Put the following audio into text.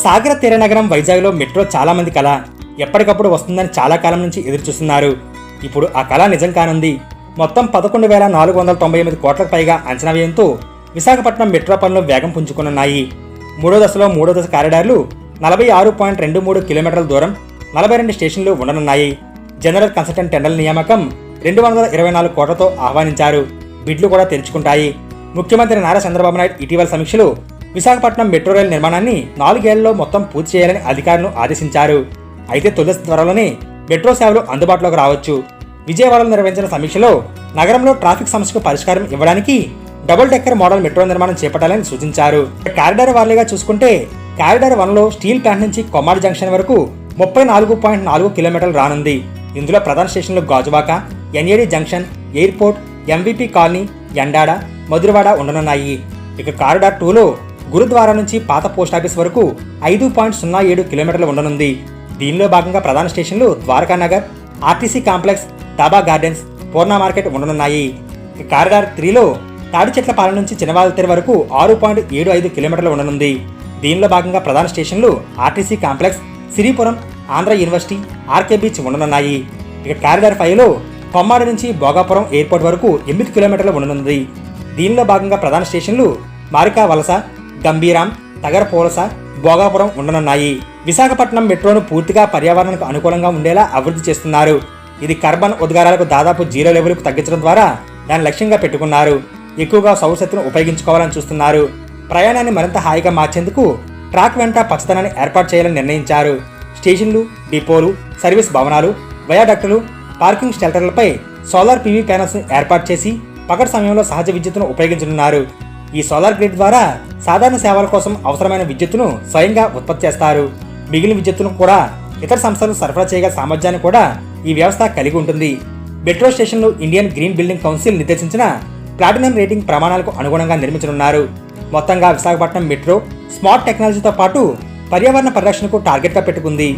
సాగర తీర నగరం వైజాగ్లో మెట్రో చాలా మంది కళ. ఎప్పటికప్పుడు వస్తుందని చాలా కాలం నుంచి ఎదురుచూస్తున్నారు. ఇప్పుడు ఆ కళ నిజం కానుంది. మొత్తం 11,498 కోట్లకు పైగా అంచనా వ్యయంతో విశాఖపట్నం మెట్రో పనులు వేగం పుంజుకున్నాయి. మూడో దశలో మూడో దశ కారిడార్లు 46.23 కిలోమీటర్ల దూరం 42 స్టేషన్లు ఉండనున్నాయి. జనరల్ కన్సల్టెంట్ టెండర్ల నియామకం 224 కోట్లతో ఆహ్వానించారు. బిడ్లు కూడా తెరుచుకుంటాయి. ముఖ్యమంత్రి నారా చంద్రబాబు నాయుడు ఇటీవల సమీక్షలో విశాఖపట్నం మెట్రో రైలు నిర్మాణాన్ని 4 ఏళ్లలో మొత్తం పూర్తి చేయాలని అధికారులను ఆదేశించారు. అయితే తొలి త్వరలోనే మెట్రో సేవలు అందుబాటులోకి రావచ్చు. విజయవాడలో నిర్వహించిన సమీక్షలో నగరంలో ట్రాఫిక్ సమస్యకు పరిష్కారం ఇవ్వడానికి డబుల్ డెక్కర్ మోడల్ మెట్రో నిర్మాణం చేపట్టాలని సూచించారు. కారిడార్ వారీగా చూసుకుంటే కారిడార్ 1లో స్టీల్ ప్లాంట్ నుంచి కొమ్మాడి జంక్షన్ వరకు 34.4 కిలోమీటర్లు రానుంది. ఇందులో ప్రధాన స్టేషన్లు Gajuwaka, NAD junction, airport, MVP colony, Endada, Madhurawada ఉండనున్నాయి. ఇక కారిడార్ 2లో గురుద్వారా నుంచి పాత పోస్టాఫీస్ వరకు 5.07 కిలోమీటర్లు ఉండనుంది. దీనిలో భాగంగా ప్రధాన స్టేషన్లు ద్వారకానగర్, ఆర్టీసీ కాంప్లెక్స్, డాబా గార్డెన్స్, పూర్ణ మార్కెట్ ఉండనున్నాయి. కారిడార్ 3లో తాడిచెట్లపాలెం నుంచి చినవాల్తెర వరకు 6.75 కిలోమీటర్లు ఉండనుంది. దీనిలో భాగంగా ప్రధాన స్టేషన్లు RTC complex, Siripuram, Andhra university, RK beach ఉండనున్నాయి. ఇక కారిడార్ 5లో కొమ్మాడి నుంచి భోగాపురం ఎయిర్పోర్ట్ వరకు 8 కిలోమీటర్లు ఉండనుంది. దీనిలో భాగంగా ప్రధాన స్టేషన్లు మారికా వలస, గంభీరాం, తగరపోలస, భోగాపురం ఉండనున్నాయి. విశాఖపట్నం మెట్రోను పూర్తిగా పర్యావరణానికి అనుకూలంగా ఉండేలా అభివృద్ధి చేస్తున్నారు. ఇది కార్బన్ ఉద్గారాలకు దాదాపు 0 లెవెల్కు తగ్గించడం ద్వారా దాని లక్ష్యంగా పెట్టుకున్నారు. ఎక్కువగా సౌరశక్తిని ఉపయోగించుకోవాలని చూస్తున్నారు. ప్రయాణాన్ని మరింత హాయిగా మార్చేందుకు ట్రాక్ వెంట పచ్చదనాన్ని ఏర్పాటు చేయాలని నిర్ణయించారు. స్టేషన్లు, డిపోలు, సర్వీస్ భవనాలు, వయాడక్టులు, పార్కింగ్ షెల్టర్లపై సోలార్ పీవీ ప్యానల్స్ ఏర్పాటు చేసి పగటి సమయంలో సహజ విద్యుత్తును ఉపయోగించనున్నారు. ఈ సోలార్ గ్రిడ్ ద్వారా సాధారణ సేవల కోసం అవసరమైన విద్యుత్తును స్వయంగా ఉత్పత్తి చేస్తారు. మిగిలిన విద్యుత్తును కూడా ఇతర సంస్థలు సరఫరా చేయగల సామర్థ్యాన్ని కూడా ఈ వ్యవస్థ కలిగి ఉంటుంది. మెట్రో స్టేషన్లు ఇండియన్ గ్రీన్ బిల్డింగ్ కౌన్సిల్ నిర్దేశించిన ప్లాటినం రేటింగ్ ప్రమాణాలకు అనుగుణంగా నిర్మించనున్నారు. మొత్తంగా విశాఖపట్నం మెట్రో స్మార్ట్ టెక్నాలజీతో పాటు పర్యావరణ పరిరక్షణకు టార్గెట్గా పెట్టుకుంది.